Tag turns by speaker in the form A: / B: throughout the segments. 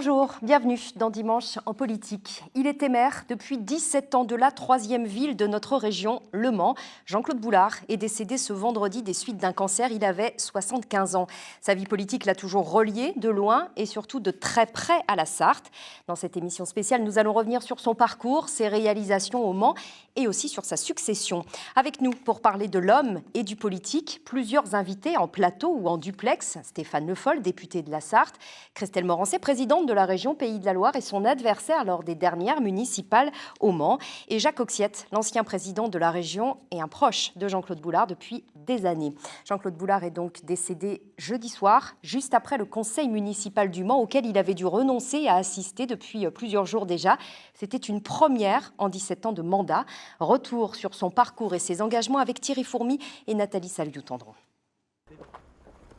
A: Bonjour, bienvenue dans Dimanche en politique. Il était maire depuis 17 ans de la 3e ville de notre région, Le Mans. Jean-Claude Boulard est décédé ce vendredi des suites d'un cancer. Il avait 75 ans. Sa vie politique l'a toujours relié de loin et surtout de très près à la Sarthe. Dans cette émission spéciale, nous allons revenir sur son parcours, ses réalisations au Mans et aussi sur sa succession. Avec nous pour parler de l'homme et du politique, plusieurs invités en plateau ou en duplex. Stéphane Le Foll, député de la Sarthe, Christelle Morancé, présidente de la région Pays de la Loire et son adversaire lors des dernières municipales au Mans, et Jacques Auxiette, l'ancien président de la région et un proche de Jean-Claude Boulard depuis des années. Jean-Claude Boulard est donc décédé jeudi soir, juste après le conseil municipal du Mans, auquel il avait dû renoncer à assister depuis plusieurs jours déjà. C'était une première en 17 ans de mandat. Retour sur son parcours et ses engagements avec Thierry Fourmy et Nathalie Saliou-Tendron.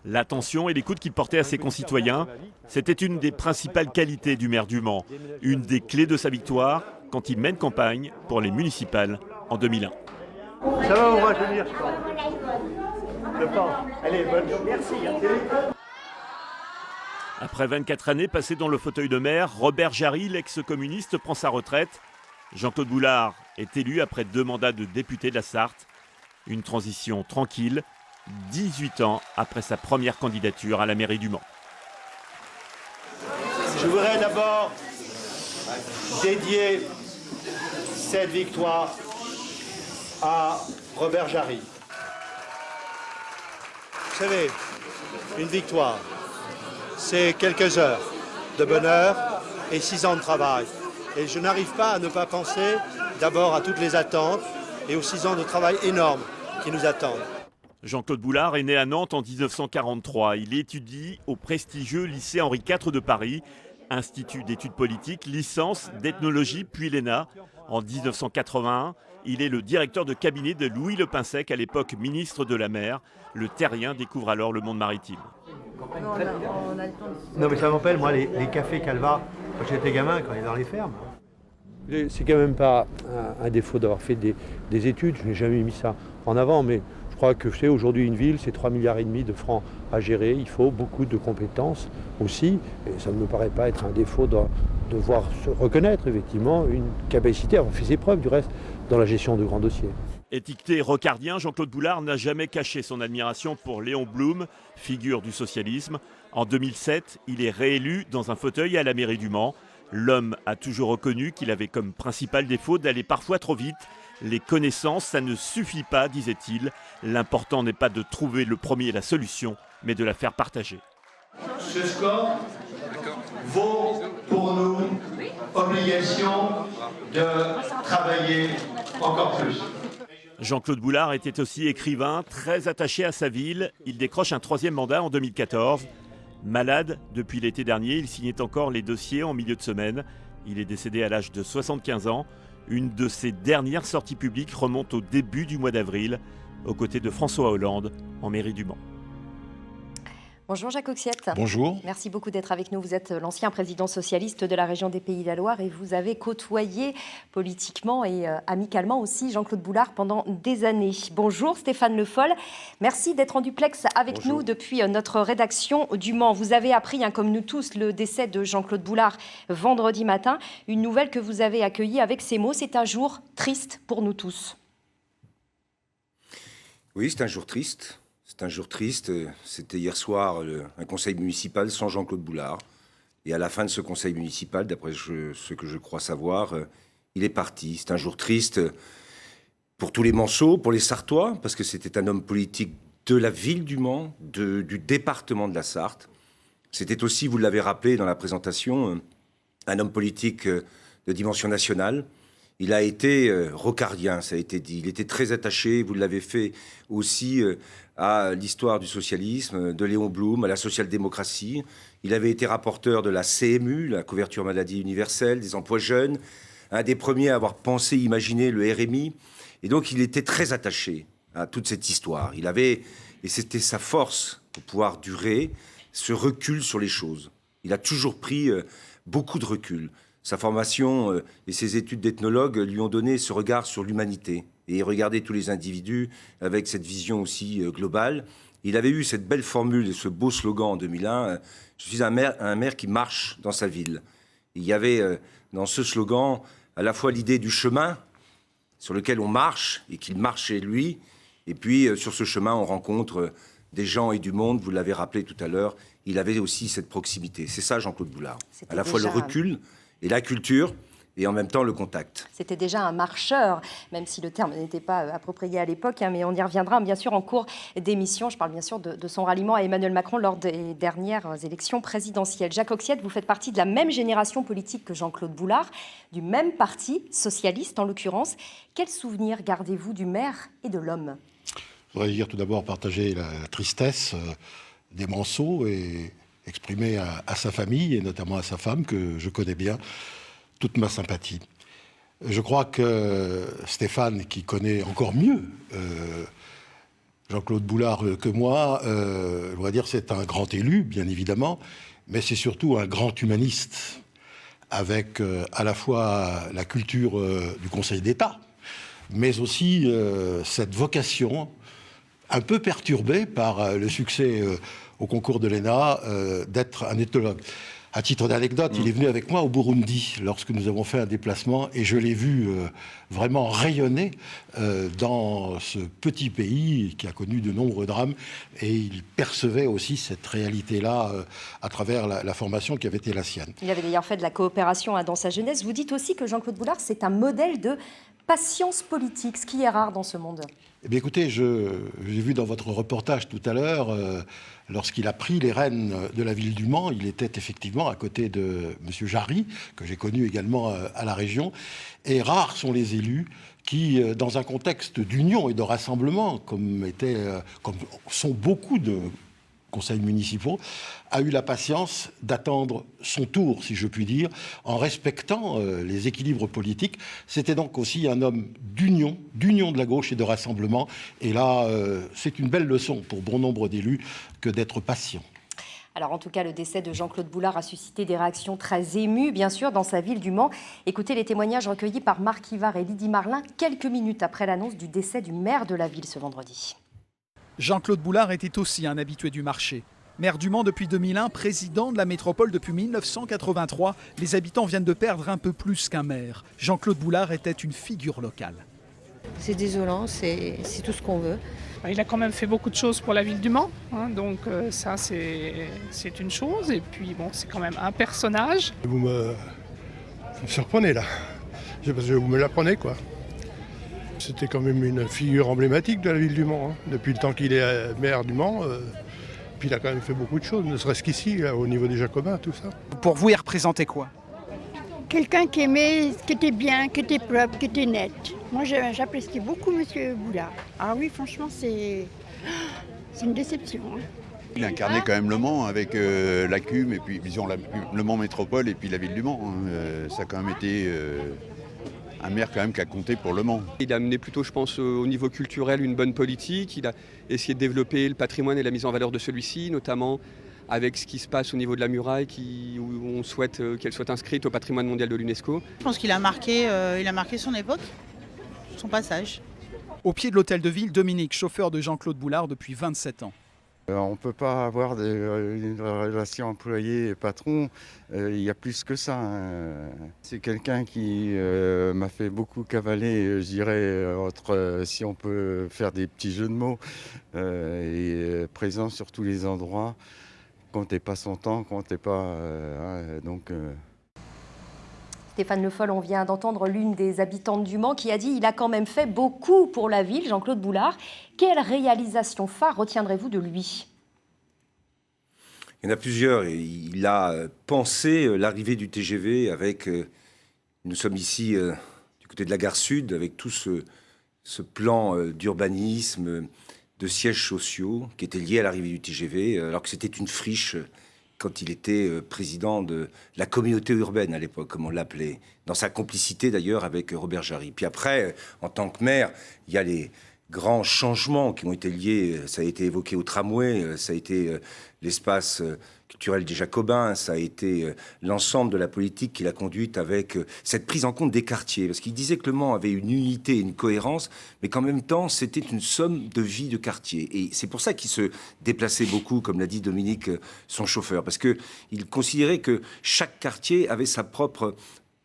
B: L'attention et l'écoute qu'il portait à ses concitoyens, c'était une des principales qualités du maire du Mans, une des clés de sa victoire quand il mène campagne pour les municipales en 2001.
C: Ça va, on va tenir, je pense. Je pense. Allez, bonne journée. Merci.
B: Après 24 années passées dans le fauteuil de maire, Robert Jarry, l'ex-communiste, prend sa retraite. Jean-Claude Boulard est élu après 2 mandats de député de la Sarthe. Une transition tranquille, 18 ans après sa première candidature à la mairie du Mans.
C: Je voudrais d'abord dédier cette victoire à Robert Jarry. Vous savez, une victoire, c'est quelques heures de bonheur et 6 ans de travail. Et je n'arrive pas à ne pas penser d'abord à toutes les attentes et aux 6 ans de travail énormes qui nous attendent.
B: Jean-Claude Boulard est né à Nantes en 1943. Il étudie au prestigieux lycée Henri IV de Paris, institut d'études politiques, licence d'ethnologie puis l'ENA. En 1981, il est le directeur de cabinet de Louis Le Pinsec, à l'époque ministre de la Mer. Le terrien découvre alors le monde maritime.
C: Non mais ça m'appelle, moi, les cafés Calva, quand j'étais gamin, quand on est dans les fermes. C'est quand même pas un défaut d'avoir fait des études, je n'ai jamais mis ça en avant, mais je crois que aujourd'hui une ville, c'est 3,5 milliards de francs à gérer, il faut beaucoup de compétences aussi, et ça ne me paraît pas être un défaut de devoir se reconnaître effectivement une capacité, avoir fait ses preuves du reste dans la gestion de grands dossiers.
B: Étiqueté rocardien, Jean-Claude Boulard n'a jamais caché son admiration pour Léon Blum, figure du socialisme. En 2007, il est réélu dans un fauteuil à la mairie du Mans. L'homme a toujours reconnu qu'il avait comme principal défaut d'aller parfois trop vite. Les connaissances, ça ne suffit pas, disait-il. L'important n'est pas de trouver le premier la solution, mais de la faire partager.
D: Ce score vaut pour nous obligation de travailler encore plus.
B: Jean-Claude Boulard était aussi écrivain, très attaché à sa ville. Il décroche un 3e mandat en 2014. Malade depuis l'été dernier, il signait encore les dossiers en milieu de semaine. Il est décédé à l'âge de 75 ans. Une de ses dernières sorties publiques remonte au début du mois d'avril, aux côtés de François Hollande, en mairie du Mans.
A: Bonjour Jacques Auxiette.
E: Bonjour.
A: Merci beaucoup d'être avec nous. Vous êtes l'ancien président socialiste de la région des Pays de la Loire et vous avez côtoyé politiquement et amicalement aussi Jean-Claude Boulard pendant des années. Bonjour Stéphane Le Foll. Merci d'être en duplex avec nous depuis notre rédaction du Mans. Vous avez appris, comme nous tous, le décès de Jean-Claude Boulard vendredi matin. Une nouvelle que vous avez accueillie avec ces mots. C'est un jour triste pour nous tous.
E: Oui, c'est un jour triste. C'est un jour triste. C'était hier soir un conseil municipal sans Jean-Claude Boulard. Et à la fin de ce conseil municipal, d'après ce que je crois savoir, il est parti. C'est un jour triste pour tous les Manceaux, pour les Sartois, parce que c'était un homme politique de la ville du Mans, du département de la Sarthe. C'était aussi, vous l'avez rappelé dans la présentation, un homme politique de dimension nationale. Il a été rocardien, ça a été dit. Il était très attaché, vous l'avez fait aussi, à l'histoire du socialisme, de Léon Blum, à la social-démocratie. Il avait été rapporteur de la CMU, la couverture maladie universelle, des emplois jeunes, un des premiers à avoir pensé, imaginé le RMI. Et donc, il était très attaché à toute cette histoire. Il avait, et c'était sa force pour pouvoir durer, ce recul sur les choses. Il a toujours pris beaucoup de recul. Sa formation et ses études d'ethnologue lui ont donné ce regard sur l'humanité et regarder tous les individus avec cette vision aussi globale. Il avait eu cette belle formule et ce beau slogan en 2001, je suis un maire qui marche dans sa ville. Il y avait dans ce slogan à la fois l'idée du chemin sur lequel on marche et qu'il marche chez lui, et puis sur ce chemin on rencontre des gens et du monde, vous l'avez rappelé tout à l'heure, il avait aussi cette proximité. C'est ça Jean-Claude Boulard, à la fois le recul et la culture, et en même temps le contact.
A: C'était déjà un marcheur, même si le terme n'était pas approprié à l'époque, mais on y reviendra bien sûr en cours d'émission. Je parle bien sûr de son ralliement à Emmanuel Macron lors des dernières élections présidentielles. Jacques Oxiette, vous faites partie de la même génération politique que Jean-Claude Boulard, du même parti, socialiste en l'occurrence. Quel souvenir gardez-vous du maire et de l'homme ?
F: Je voudrais dire tout d'abord partager la tristesse des Manceaux et exprimer à sa famille, et notamment à sa femme, que je connais bien, toute ma sympathie. Je crois que Stéphane, qui connaît encore mieux Jean-Claude Boulard que moi, je dois dire c'est un grand élu, bien évidemment, mais c'est surtout un grand humaniste, avec à la fois la culture du Conseil d'État, mais aussi cette vocation un peu perturbée par le succès au concours de l'ENA d'être un ethnologue. À titre d'anecdote, il est venu avec moi au Burundi lorsque nous avons fait un déplacement et je l'ai vu vraiment rayonner dans ce petit pays qui a connu de nombreux drames, et il percevait aussi cette réalité-là à travers la formation qui avait été la sienne. Il
A: avait d'ailleurs fait de la coopération dans sa jeunesse. Vous dites aussi que Jean-Claude Boulard, c'est un modèle de patience politique, ce qui est rare dans ce monde.
F: Eh bien écoutez, j'ai vu dans votre reportage tout à l'heure, lorsqu'il a pris les rênes de la ville du Mans, il était effectivement à côté de M. Jarry, que j'ai connu également à la région. Et rares sont les élus qui, dans un contexte d'union et de rassemblement, comme sont beaucoup de conseils municipaux, a eu la patience d'attendre son tour, si je puis dire, en respectant les équilibres politiques. C'était donc aussi un homme d'union de la gauche et de rassemblement. Et là, c'est une belle leçon pour bon nombre d'élus que d'être patient.
A: Alors en tout cas, le décès de Jean-Claude Boulard a suscité des réactions très émues, bien sûr, dans sa ville du Mans. Écoutez les témoignages recueillis par Marc Ivard et Lydie Marlin quelques minutes après l'annonce du décès du maire de la ville ce vendredi.
G: Jean-Claude Boulard était aussi un habitué du marché. Maire du Mans depuis 2001, président de la métropole depuis 1983, les habitants viennent de perdre un peu plus qu'un maire. Jean-Claude Boulard était une figure locale.
H: C'est désolant, c'est tout ce qu'on veut.
I: Il a quand même fait beaucoup de choses pour la ville du Mans, donc ça c'est une chose. Et puis bon, c'est quand même un personnage.
J: Vous me surprenez là, parce que vous me l'apprenez quoi. C'était quand même une figure emblématique de la ville du Mans. Depuis le temps qu'il est maire du Mans, puis il a quand même fait beaucoup de choses, ne serait-ce qu'ici, au niveau des Jacobins, tout ça.
G: Pour vous, il représentait quoi?
K: Quelqu'un qui aimait, qui était bien, qui était propre, qui était net. Moi, j'appréciais beaucoup M. Boulard. Ah oui, franchement, c'est une déception.
L: Il incarnait quand même le Mans avec l'ACUM, et puis disons le Mans Métropole et puis la ville du Mans. Ça a quand même été un maire quand même qui a compté pour le Mans.
M: Il a amené plutôt, je pense, au niveau culturel une bonne politique. Il a essayé de développer le patrimoine et la mise en valeur de celui-ci, notamment avec ce qui se passe au niveau de la muraille, où on souhaite qu'elle soit inscrite au patrimoine mondial de l'UNESCO.
N: Je pense qu'il a marqué son époque, son passage.
G: Au pied de l'hôtel de ville, Dominique, chauffeur de Jean-Claude Boulard depuis 27 ans.
O: On ne peut pas avoir une relation employé et patron, il y a plus que ça. C'est quelqu'un qui m'a fait beaucoup cavaler, je dirais, si on peut faire des petits jeux de mots, et présent sur tous les endroits, comptez pas son temps, comptez pas...
A: Stéphane Le Foll, on vient d'entendre l'une des habitantes du Mans qui a dit « Il a quand même fait beaucoup pour la ville, Jean-Claude Boulard ». Quelle réalisation phare retiendrez-vous de lui ?
E: Il y en a plusieurs. Il a pensé l'arrivée du TGV avec... nous sommes ici du côté de la gare Sud, avec tout ce plan d'urbanisme, de sièges sociaux qui était lié à l'arrivée du TGV, alors que c'était une friche... quand il était président de la communauté urbaine à l'époque, comme on l'appelait, dans sa complicité d'ailleurs avec Robert Jarry. Puis après, en tant que maire, il y a les grands changements qui ont été liés, ça a été évoqué au tramway, ça a été l'espace culturelle des Jacobins, ça a été l'ensemble de la politique qu'il a conduite avec cette prise en compte des quartiers. Parce qu'il disait que Le Mans avait une unité et une cohérence, mais qu'en même temps, c'était une somme de vie de quartier. Et c'est pour ça qu'il se déplaçait beaucoup, comme l'a dit Dominique, son chauffeur. Parce qu'il considérait que chaque quartier avait sa propre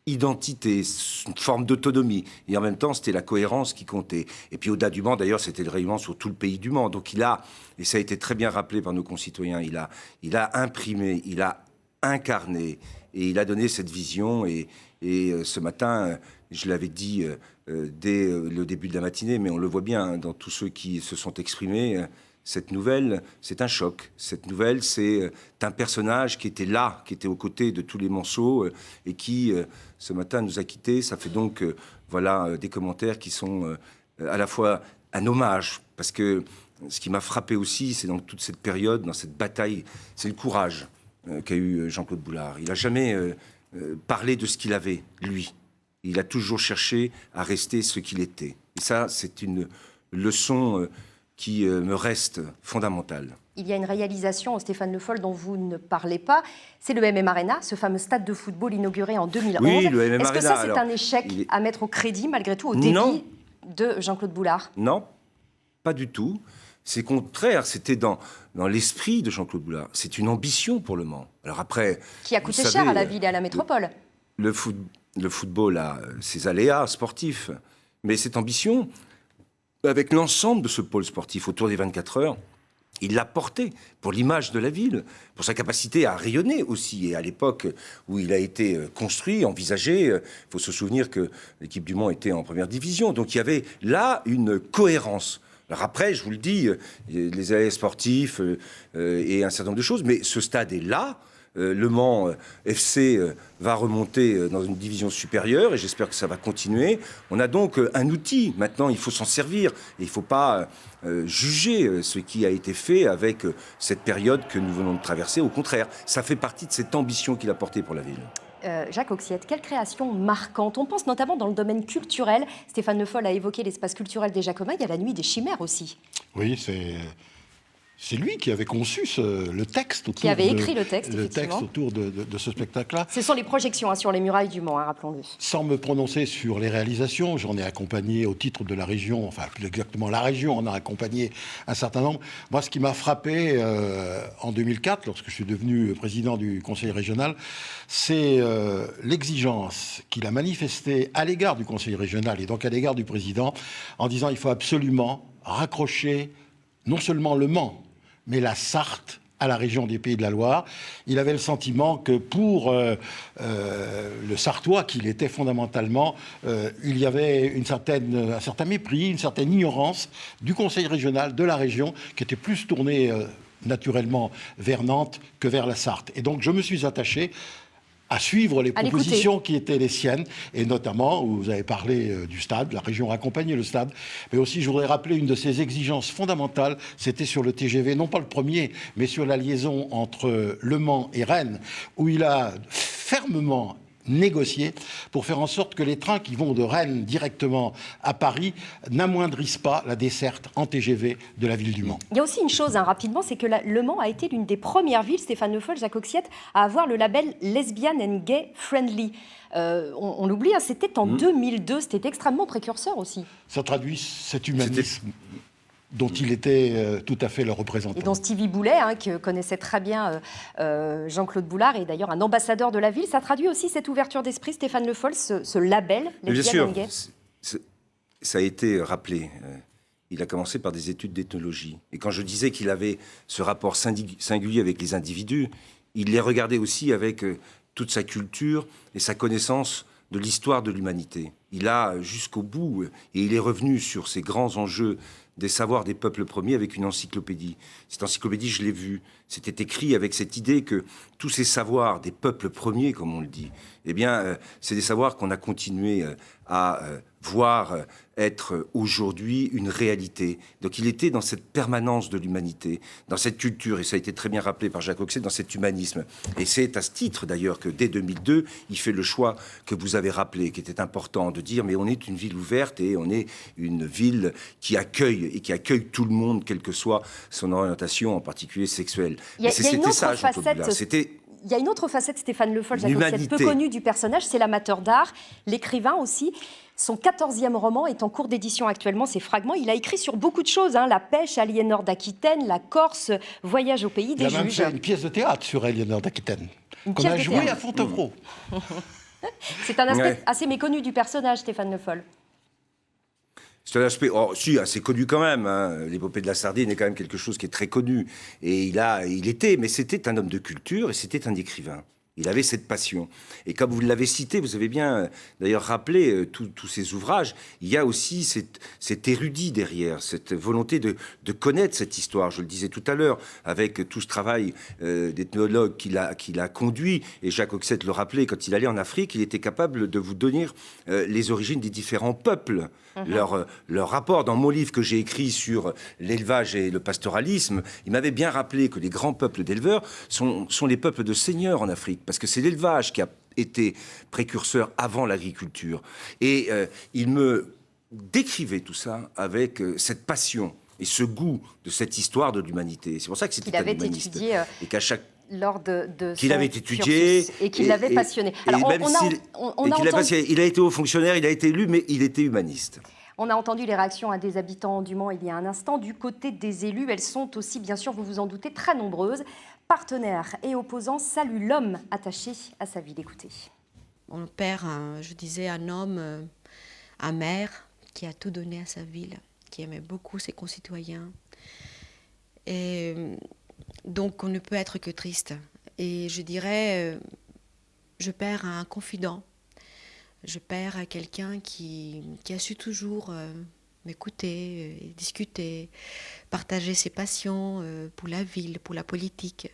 E: identité, une forme d'autonomie. Et en même temps, c'était la cohérence qui comptait. Et puis au-delà du Mans, d'ailleurs, c'était le rayonnement sur tout le pays du Mans. Donc il a, et ça a été très bien rappelé par nos concitoyens, il a imprimé, il a incarné, et il a donné cette vision. Et ce matin, je l'avais dit dès le début de la matinée, mais on le voit bien dans tous ceux qui se sont exprimés, cette nouvelle, c'est un choc. Cette nouvelle, c'est un personnage qui était là, qui était aux côtés de tous les Manceaux et qui, ce matin, nous a quittés. Ça fait donc, voilà, des commentaires qui sont à la fois un hommage, parce que ce qui m'a frappé aussi, c'est dans toute cette période, dans cette bataille, c'est le courage qu'a eu Jean-Claude Boulard. Il n'a jamais parlé de ce qu'il avait, lui. Il a toujours cherché à rester ce qu'il était. Et ça, c'est une leçon qui me reste fondamentale.
A: Il y a une réalisation au Stéphane Le Foll dont vous ne parlez pas, c'est le MM Arena, ce fameux stade de football inauguré en 2011.
E: Oui, le MM
A: Est-ce que
E: Arena,
A: ça, c'est un échec à mettre au crédit, malgré tout, au débit de Jean-Claude Boulard?
E: Non, pas du tout. C'est contraire, c'était dans l'esprit de Jean-Claude Boulard. C'est une ambition pour Le Mans. Alors après,
A: qui a coûté cher à la ville et à la métropole.
E: Le football a ses aléas sportifs, mais cette ambition, avec l'ensemble de ce pôle sportif autour des 24 heures, il l'a porté pour l'image de la ville, pour sa capacité à rayonner aussi. Et à l'époque où il a été construit, envisagé, il faut se souvenir que l'équipe du Mans était en première division. Donc il y avait là une cohérence. Alors après, je vous le dis, les aléas sportifs et un certain nombre de choses, mais ce stade est là. Le Mans FC va remonter dans une division supérieure et j'espère que ça va continuer. On a donc un outil. Maintenant, il faut s'en servir. Et il ne faut pas juger ce qui a été fait avec cette période que nous venons de traverser. Au contraire, ça fait partie de cette ambition qu'il a portée pour la ville.
A: Jacques Auxiette, quelle création marquante. On pense notamment dans le domaine culturel. Stéphane Le Foll a évoqué l'espace culturel des Jacobins. Il y a la Nuit des Chimères aussi.
F: Oui, c'est lui qui avait conçu le texte autour
A: qui avait écrit le texte
F: autour de ce spectacle-là.
A: Ce sont les projections sur les murailles du Mans, rappelons-le.
F: Sans me prononcer sur les réalisations, j'en ai accompagné au titre de la région, enfin plus exactement la région en a accompagné un certain nombre. Moi, ce qui m'a frappé en 2004, lorsque je suis devenu président du conseil régional, c'est l'exigence qu'il a manifestée à l'égard du conseil régional et donc à l'égard du président, en disant il faut absolument raccrocher non seulement Le Mans, mais la Sarthe à la région des Pays de la Loire. Il avait le sentiment que pour le Sartois qu'il était fondamentalement, il y avait un certain mépris, une certaine ignorance du conseil régional, de la région, qui était plus tournée naturellement vers Nantes que vers la Sarthe. Et donc je me suis attaché à suivre les propositions qui étaient les siennes, et notamment, où vous avez parlé du stade, la région a accompagné le stade, mais aussi je voudrais rappeler une de ses exigences fondamentales, c'était sur le TGV, non pas le premier, mais sur la liaison entre Le Mans et Rennes, où il a fermement négocier pour faire en sorte que les trains qui vont de Rennes directement à Paris n'amoindrissent pas la desserte en TGV de la ville du Mans.
A: Il y a aussi une chose, rapidement, c'est que Le Mans a été l'une des premières villes, Stéphane Le Foll, Jacques Auxiette, à avoir le label Lesbian and Gay Friendly. On l'oublie, c'était en 2002, c'était extrêmement précurseur aussi.
F: Ça traduit cet humanisme dont il était tout à fait le représentant.
A: Et dont Stevie Boulet, que connaissait très bien Jean-Claude Boulard, est d'ailleurs un ambassadeur de la ville. Ça traduit aussi cette ouverture d'esprit, Stéphane Le Foll, ce label,
E: bien sûr, ça a été rappelé. Il a commencé par des études d'ethnologie. Et quand je disais qu'il avait ce rapport singulier avec les individus, il les regardait aussi avec toute sa culture et sa connaissance de l'histoire de l'humanité. Il a jusqu'au bout, et il est revenu sur ces grands enjeux des savoirs des peuples premiers avec une encyclopédie. Cette encyclopédie, je l'ai vue. C'était écrit avec cette idée que tous ces savoirs des peuples premiers, comme on le dit, eh bien, c'est des savoirs qu'on a continué à voir être aujourd'hui une réalité. Donc il était dans cette permanence de l'humanité, dans cette culture, et ça a été très bien rappelé par Jacques Auxiette, dans cet humanisme. Et c'est à ce titre d'ailleurs que dès 2002, il fait le choix que vous avez rappelé, qui était important, de dire mais on est une ville ouverte et on est une ville qui accueille tout le monde, quelle que soit son orientation, en particulier sexuelle. C'était ça, Jean-Claude Boulard.
A: Il y a une autre facette, Stéphane Le Foll,
E: L'humanité.
A: peu connue du personnage, c'est l'amateur d'art, l'écrivain aussi. Son 14e roman est en cours d'édition actuellement, ces fragments. Il a écrit sur beaucoup de choses, la pêche, Aliénor d'Aquitaine, la Corse, voyage au pays des juges.
F: Il a même fait une pièce de théâtre sur Aliénor d'Aquitaine, qu'on a jouée à Fontevraud.
A: C'est un aspect assez méconnu du personnage, Stéphane Le Foll.
E: C'est un aspect assez connu quand même. L'épopée de la sardine est quand même quelque chose qui est très connu. Et mais c'était un homme de culture et c'était un écrivain. Il avait cette passion. Et comme vous l'avez cité, vous avez bien d'ailleurs rappelé tous ces ouvrages, il y a aussi cet érudit derrière, cette volonté de connaître cette histoire. Je le disais tout à l'heure, avec tout ce travail d'ethnologue qu'il a conduit, et Jacques Hoxette le rappelait, quand il allait en Afrique, il était capable de vous donner les origines des différents peuples, leur rapport. Dans mon livre que j'ai écrit sur l'élevage et le pastoralisme, il m'avait bien rappelé que les grands peuples d'éleveurs sont les peuples de seigneurs en Afrique, parce que c'est l'élevage qui a été précurseur avant l'agriculture. Et il me décrivait tout ça avec cette passion et ce goût de cette histoire de l'humanité. C'est pour ça que c'était un humaniste.
A: Étudié,
E: et qu'à chaque
A: lors de
E: qu'il avait étudié
A: et qu'il l'avait passionné.
E: Alors, il a été haut fonctionnaire, il a été élu, mais il était humaniste.
A: On a entendu les réactions des habitants du Mans il y a un instant. Du côté des élus, elles sont aussi, bien sûr, vous vous en doutez, très nombreuses. Partenaires et opposants saluent l'homme attaché à sa ville. Écoutez.
H: On perd, un homme, un maire qui a tout donné à sa ville, qui aimait beaucoup ses concitoyens. Et donc on ne peut être que triste. Et je dirais, je perds un confident. Je perds quelqu'un qui a su toujours m'écouter, discuter, partager ses passions pour la ville, pour la politique.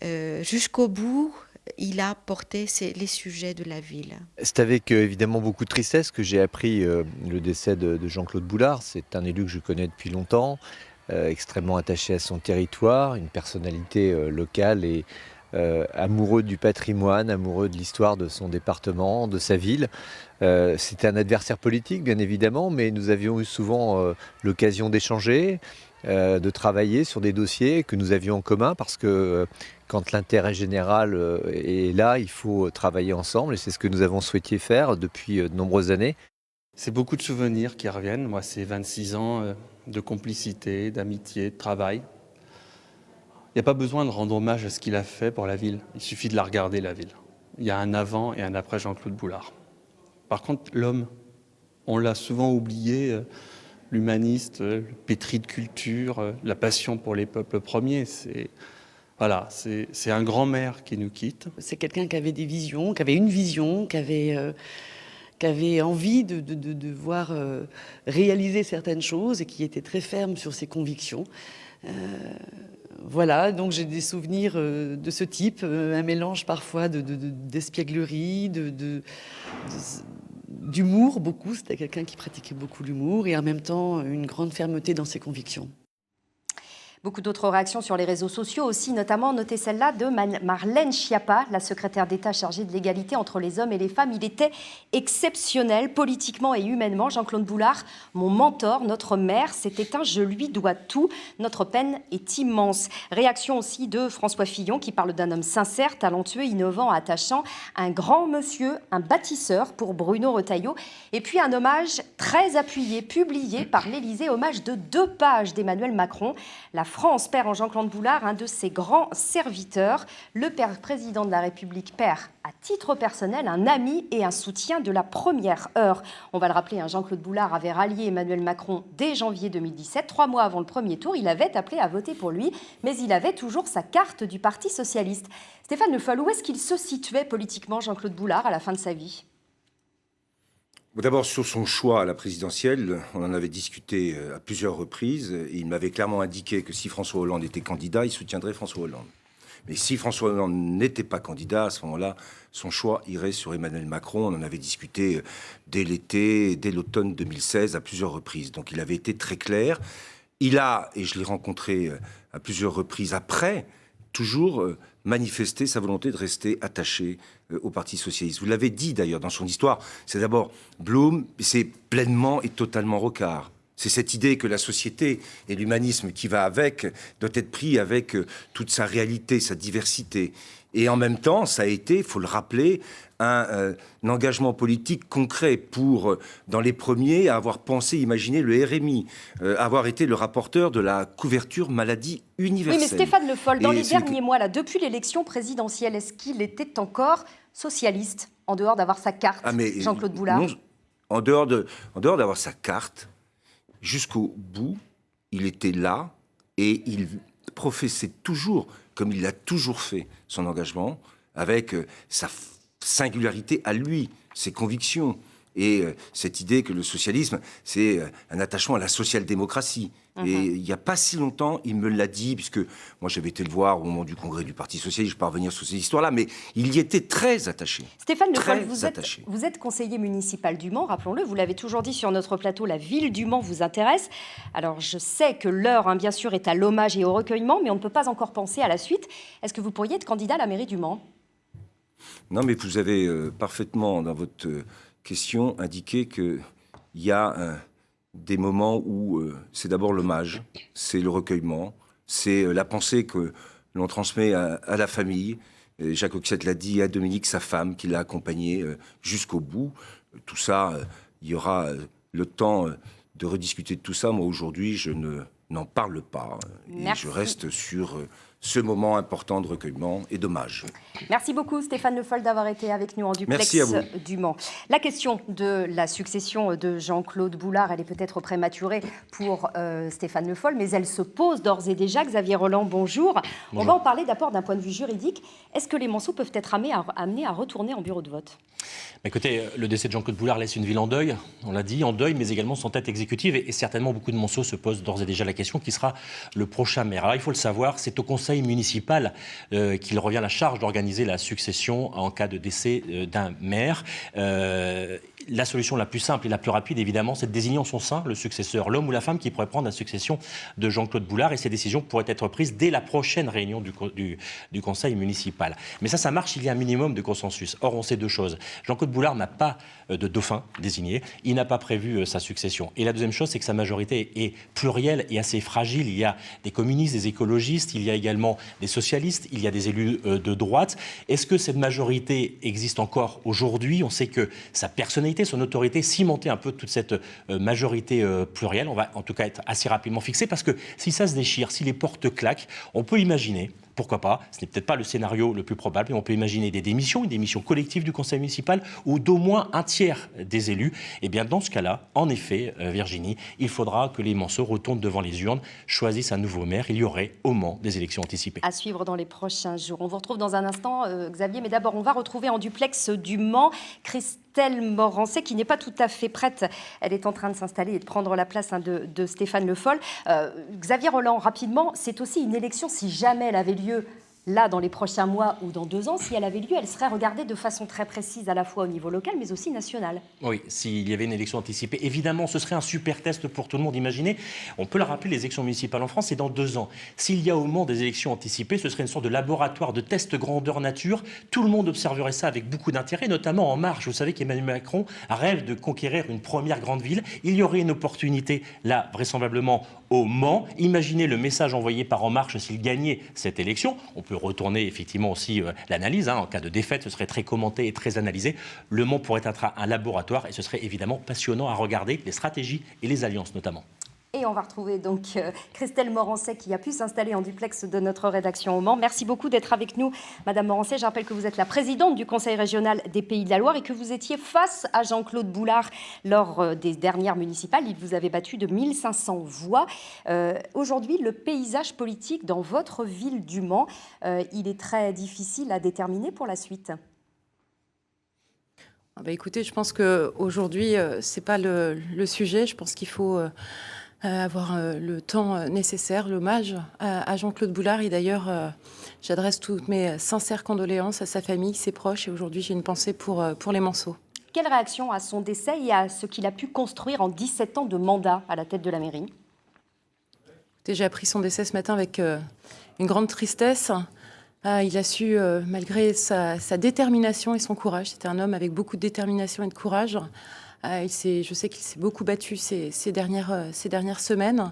H: Jusqu'au bout, il a porté les sujets de la ville.
P: C'est avec évidemment beaucoup de tristesse que j'ai appris le décès de Jean-Claude Boulard. C'est un élu que je connais depuis longtemps, extrêmement attaché à son territoire, une personnalité locale et amoureux du patrimoine, amoureux de l'histoire de son département, de sa ville. C'était un adversaire politique, bien évidemment, mais nous avions eu souvent l'occasion d'échanger, de travailler sur des dossiers que nous avions en commun, parce que quand l'intérêt général est là, il faut travailler ensemble, et c'est ce que nous avons souhaité faire depuis de nombreuses années.
Q: C'est beaucoup de souvenirs qui reviennent. Moi, c'est 26 ans de complicité, d'amitié, de travail. Il n'y a pas besoin de rendre hommage à ce qu'il a fait pour la ville. Il suffit de la regarder, la ville. Il y a un avant et un après Jean-Claude Boulard. Par contre, l'homme, on l'a souvent oublié, l'humaniste, le pétri de culture, la passion pour les peuples premiers. C'est un grand maire qui nous quitte.
R: C'est quelqu'un qui avait des visions, qui avait une vision, qui avait envie de voir réaliser certaines choses et qui était très ferme sur ses convictions. Voilà, donc j'ai des souvenirs de ce type, un mélange parfois d'espièglerie, d'humour beaucoup. C'était quelqu'un qui pratiquait beaucoup l'humour et en même temps une grande fermeté dans ses convictions.
A: Beaucoup d'autres réactions sur les réseaux sociaux aussi, notamment notez celle-là de Marlène Schiappa, la secrétaire d'État chargée de l'égalité entre les hommes et les femmes. Il était exceptionnel, politiquement et humainement. Jean-Claude Boulard, mon mentor, notre maire, s'est éteint, je lui dois tout. Notre peine est immense. Réaction aussi de François Fillon, qui parle d'un homme sincère, talentueux, innovant, attachant. Un grand monsieur, un bâtisseur pour Bruno Retailleau. Et puis un hommage très appuyé, publié par l'Élysée, hommage de 2 pages d'Emmanuel Macron. La France perd en Jean-Claude Boulard un de ses grands serviteurs. Le père président de la République perd à titre personnel un ami et un soutien de la première heure. On va le rappeler, Jean-Claude Boulard avait rallié Emmanuel Macron dès janvier 2017. 3 mois avant le premier tour, il avait appelé à voter pour lui, mais il avait toujours sa carte du Parti socialiste. Stéphane Le Foll, où est-ce qu'il se situait politiquement, Jean-Claude Boulard, à la fin de sa vie ?
E: D'abord, sur son choix à la présidentielle, on en avait discuté à plusieurs reprises. Et il m'avait clairement indiqué que si François Hollande était candidat, il soutiendrait François Hollande. Mais si François Hollande n'était pas candidat, à ce moment-là, son choix irait sur Emmanuel Macron. On en avait discuté dès l'été, dès l'automne 2016, à plusieurs reprises. Donc il avait été très clair. Il a, et je l'ai rencontré à plusieurs reprises après, toujours manifesté sa volonté de rester attaché au Parti socialiste. Vous l'avez dit d'ailleurs dans son histoire, c'est d'abord Blum, c'est pleinement et totalement Rocard. C'est cette idée que la société et l'humanisme qui va avec doit être pris avec toute sa réalité, sa diversité. Et en même temps, ça a été, il faut le rappeler, un engagement politique concret pour, dans les premiers, avoir pensé, imaginé le RMI, avoir été le rapporteur de la couverture maladie universelle.
A: Oui, mais Stéphane Le Foll, dans les derniers mois, là, depuis l'élection présidentielle, est-ce qu'il était encore socialiste, en dehors d'avoir sa carte, Jean-Claude Boulard?
E: Non, en dehors d'avoir sa carte, jusqu'au bout, il était là et il professait toujours, comme il l'a toujours fait, son engagement, avec sa singularité à lui, ses convictions, et cette idée que le socialisme, c'est un attachement à la social-démocratie. Et il n'y a pas si longtemps, il me l'a dit, puisque moi j'avais été le voir au moment du congrès du Parti socialiste, je ne vais pas revenir sur ces histoires-là, mais il y était très attaché.
A: Stéphane Le Foll, vous êtes conseiller municipal du Mans, rappelons-le, vous l'avez toujours dit sur notre plateau, la ville du Mans vous intéresse. Alors je sais que l'heure, bien sûr, est à l'hommage et au recueillement, mais on ne peut pas encore penser à la suite. Est-ce que vous pourriez être candidat à la mairie du Mans?
E: Non, mais vous avez parfaitement, dans votre question, indiqué qu'il y a des moments où c'est d'abord l'hommage, c'est le recueillement, c'est la pensée que l'on transmet à la famille. Et Jacques Oxette l'a dit à Dominique, sa femme, qui l'a accompagné jusqu'au bout. Tout ça, il y aura le temps de rediscuter de tout ça. Moi, aujourd'hui, je n'en parle pas. Et je reste sur ce moment important de recueillement et d'hommage.
A: Merci beaucoup Stéphane Le Foll d'avoir été avec nous en duplex du Mans. La question de la succession de Jean-Claude Boulard, elle est peut-être prématurée pour Stéphane Le Foll, mais elle se pose d'ores et déjà. Xavier Roland, bonjour. On va en parler d'abord d'un point de vue juridique. Est-ce que les Manceaux peuvent être amenés à retourner en bureau de vote?
S: Écoutez, le décès de Jean-Claude Boulard laisse une ville en deuil, on l'a dit, en deuil, mais également sans tête exécutive. Et certainement, beaucoup de Manceaux se posent d'ores et déjà la question qui sera le prochain maire. Alors, il faut le savoir, c'est au conseil municipal qu'il revient la charge d'organiser la succession en cas de décès d'un maire. La solution la plus simple et la plus rapide, évidemment, c'est de désigner en son sein le successeur, l'homme ou la femme qui pourrait prendre la succession de Jean-Claude Boulard. Et ces décisions pourraient être prises dès la prochaine réunion du conseil municipal. Mais ça marche, il y a un minimum de consensus. Or, on sait deux choses. Jean-Claude Boulard n'a pas de dauphin désigné, il n'a pas prévu sa succession. Et la deuxième chose, c'est que sa majorité est plurielle et assez fragile. Il y a des communistes, des écologistes, il y a également des socialistes, il y a des élus de droite. Est-ce que cette majorité existe encore aujourd'hui? On sait que sa personnalité, son autorité cimentait un peu toute cette majorité plurielle. On va en tout cas être assez rapidement fixé parce que si ça se déchire, si les portes claquent, on peut imaginer, pourquoi pas, ce n'est peut-être pas le scénario le plus probable, mais on peut imaginer des démissions, une démission collective du conseil municipal ou d'au moins un tiers des élus. Et bien dans ce cas-là, en effet, Virginie, il faudra que les Manceaux retournent devant les urnes, choisissent un nouveau maire. Il y aurait au Mans des élections anticipées.
A: À suivre dans les prochains jours. On vous retrouve dans un instant, Xavier, mais d'abord on va retrouver en duplex du Mans Christelle Morancet, qui n'est pas tout à fait prête. Elle est en train de s'installer et de prendre la place de Stéphane Le Foll. Xavier Roland, rapidement, c'est aussi une élection, si jamais elle avait lieu là, dans les prochains mois ou dans 2 ans, si elle avait lieu, elle serait regardée de façon très précise, à la fois au niveau local, mais aussi national.
S: Oui, s'il y avait une élection anticipée, évidemment, ce serait un super test pour tout le monde. Imaginez, on peut le rappeler, les élections municipales en France, c'est dans 2 ans. S'il y a au Mans des élections anticipées, ce serait une sorte de laboratoire de test grandeur nature. Tout le monde observerait ça avec beaucoup d'intérêt, notamment En Marche. Vous savez qu'Emmanuel Macron rêve de conquérir une première grande ville. Il y aurait une opportunité, là, vraisemblablement, au Mans. Imaginez le message envoyé par En Marche s'il gagnait cette élection. On peut retourner effectivement aussi l'analyse. En cas de défaite, ce serait très commenté et très analysé. Le Mans pourrait être un laboratoire et ce serait évidemment passionnant à regarder, les stratégies et les alliances notamment.
A: Et on va retrouver donc Christelle Morancet qui a pu s'installer en duplex de notre rédaction au Mans. Merci beaucoup d'être avec nous, Madame Morancet. Je rappelle que vous êtes la présidente du Conseil régional des Pays de la Loire et que vous étiez face à Jean-Claude Boulard lors des dernières municipales. Il vous avait battu de 1500 voix. Aujourd'hui, le paysage politique dans votre ville du Mans, il est très difficile à déterminer pour la suite.
T: Écoutez, je pense qu'aujourd'hui, ce n'est pas le sujet. Je pense qu'il faut avoir le temps nécessaire, l'hommage à Jean-Claude Boulard. Et d'ailleurs, j'adresse toutes mes sincères condoléances à sa famille, ses proches. Et aujourd'hui, j'ai une pensée pour les Manceaux.
A: Quelle réaction à son décès et à ce qu'il a pu construire en 17 ans de mandat à la tête de la mairie?
T: J'ai appris son décès ce matin avec une grande tristesse. Il a su, malgré sa détermination et son courage, c'était un homme avec beaucoup de détermination et de courage. Je sais qu'il s'est beaucoup battu ces dernières semaines.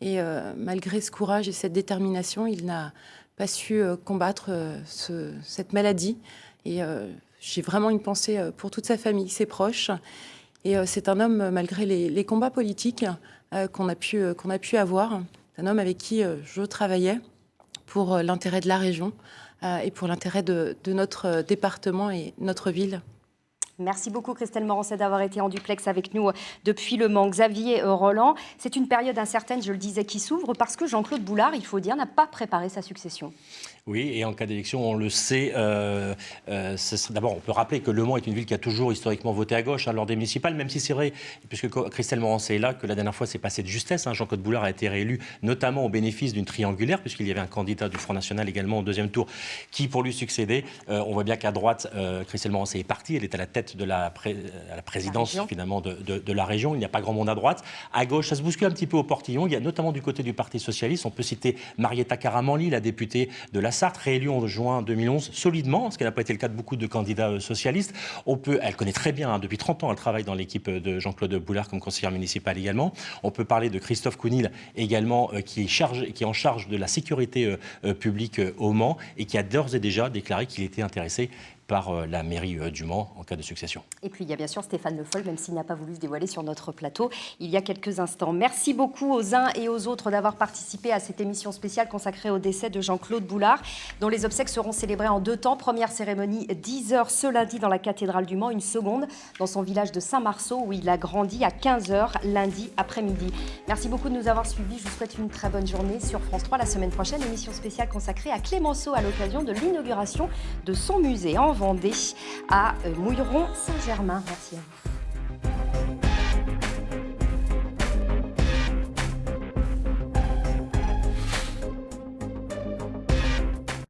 T: Et malgré ce courage et cette détermination, il n'a pas su combattre cette maladie. Et j'ai vraiment une pensée pour toute sa famille, ses proches. Et c'est un homme, malgré les combats politiques qu'on a pu avoir, un homme avec qui je travaillais pour l'intérêt de la région et pour l'intérêt de notre département et notre ville.
A: Merci beaucoup Christelle Morancet d'avoir été en duplex avec nous depuis Le Mans. Xavier Roland, c'est une période incertaine, je le disais, qui s'ouvre parce que Jean-Claude Boulard, il faut dire, n'a pas préparé sa succession.
S: Oui, et en cas d'élection, on le sait, d'abord on peut rappeler que Le Mans est une ville qui a toujours historiquement voté à gauche lors des municipales, même si c'est vrai, puisque Christelle Morancet est là, que la dernière fois c'est passé de justesse. Jean-Claude Boulard a été réélu notamment au bénéfice d'une triangulaire, puisqu'il y avait un candidat du Front National également au deuxième tour qui pour lui succédait. On voit bien qu'à droite, Christelle Morancet est partie, elle est à la tête de la présidence finalement de la région. Il n'y a pas grand monde à droite. À gauche, ça se bouscule un petit peu au portillon. Il y a notamment du côté du Parti Socialiste, on peut citer Marietta Caramanli, la députée de la Sarthe, réélue en juin 2011 solidement, ce qui n'a pas été le cas de beaucoup de candidats socialistes. Elle connaît très bien, depuis 30 ans, elle travaille dans l'équipe de Jean-Claude Boulard comme conseillère municipale également. On peut parler de Christophe Counil également, qui est en charge de la sécurité publique au Mans et qui a d'ores et déjà déclaré qu'il était intéressé par la mairie du Mans en cas de succession.
A: Et puis il y a bien sûr Stéphane Le Foll, même s'il n'a pas voulu se dévoiler sur notre plateau il y a quelques instants. Merci beaucoup aux uns et aux autres d'avoir participé à cette émission spéciale consacrée au décès de Jean-Claude Boulard, dont les obsèques seront célébrées en 2 temps. Première cérémonie 10h ce lundi dans la cathédrale du Mans, une seconde dans son village de Saint-Marceau où il a grandi à 15h lundi après-midi. Merci beaucoup de nous avoir suivis. Je vous souhaite une très bonne journée sur France 3. La semaine prochaine, émission spéciale consacrée à Clémenceau à l'occasion de l'inauguration de son musée en Vendée à Mouilleron-Saint-Germain. Merci à vous.